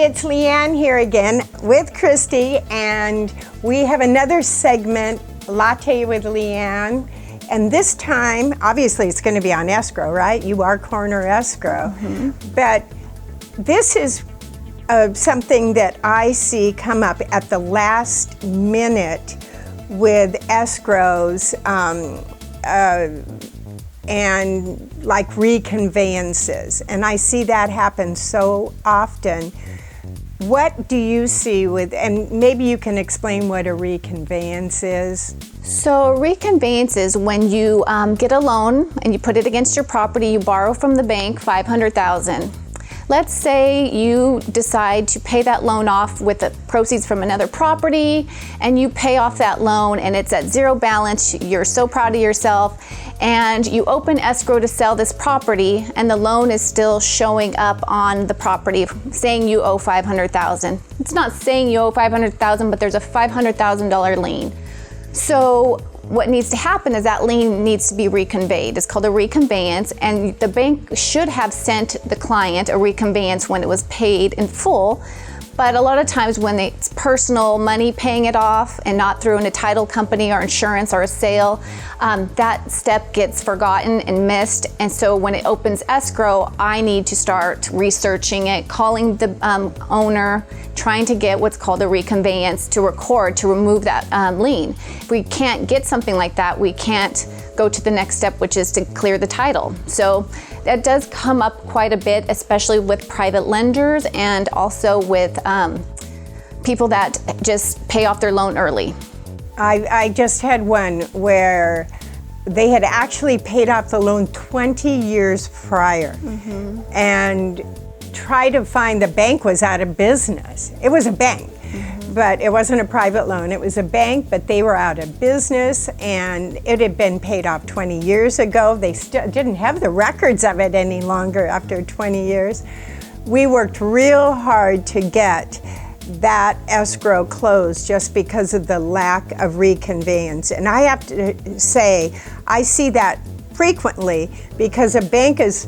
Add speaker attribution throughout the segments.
Speaker 1: Hey, it's Lee Ann here again with Christy, and we have another segment, Latte with Lee Ann. And this time, obviously it's going to be on escrow, right? You are corner escrow. Mm-hmm. But this is something that I see come up at the last minute with escrows and like reconveyances. And I see that happen so often. What do you see with, and maybe you can explain what a reconveyance is?
Speaker 2: So reconveyance is when you get a loan and you put it against your property, you borrow from the bank $500,000. Let's say you decide to pay that loan off with the proceeds from another property, and you pay off that loan and it's at zero balance. You're so proud of yourself, and you open escrow to sell this property, and the loan is still showing up on the property saying you owe $500,000. It's not saying you owe $500,000, but there's a $500,000 lien. So what needs to happen is that lien needs to be reconveyed. It's called a reconveyance, and the bank should have sent the client a reconveyance when it was paid in full. But a lot of times when it's personal money paying it off and not through a title company or insurance or a sale, that step gets forgotten and missed. And so when it opens escrow, I need to start researching it, calling the owner, trying to get what's called a reconveyance to record, to remove that lien. If we can't get something like that, we can't go to the next step, which is to clear the title. So that does come up quite a bit, especially with private lenders and also with people that just pay off their loan early.
Speaker 1: I just had one where they had actually paid off the loan 20 years prior, mm-hmm. and tried to find, the bank was out of business. It was a bank. Mm-hmm. But it wasn't a private loan. It was a bank, but they were out of business, and it had been paid off 20 years ago. They still didn't have the records of it any longer after 20 years. We worked real hard to get that escrow closed just because of the lack of reconveyance. And I have to say, I see that frequently because a bank is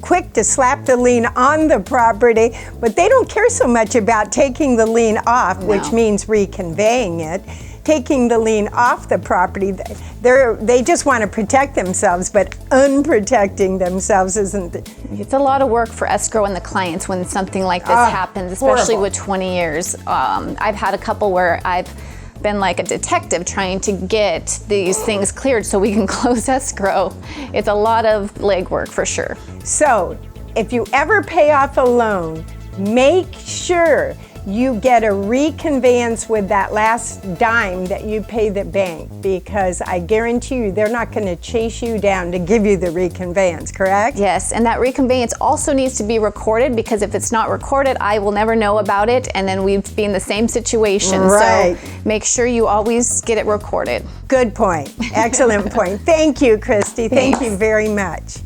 Speaker 1: quick to slap the lien on the property, but they don't care so much about taking the lien off, which means reconveying it. Taking the lien off the property, they just want to protect themselves, but unprotecting themselves isn't.
Speaker 2: It's a lot of work for escrow and the clients when something like this happens, especially
Speaker 1: horrible.
Speaker 2: With 20 years. I've had a couple where I've been like a detective trying to get these things cleared so we can close escrow. It's a lot of legwork for sure.
Speaker 1: So if you ever pay off a loan, make sure you get a reconveyance with that last dime that you pay the bank, because I guarantee you they're not going to chase you down to give you the reconveyance, correct?
Speaker 2: Yes, and that reconveyance also needs to be recorded, because if it's not recorded, I will never know about it, and then we'd be in the same situation.
Speaker 1: Right.
Speaker 2: So make sure you always get it recorded.
Speaker 1: Good point. Excellent point. Thank you, Christy. Thank you very much.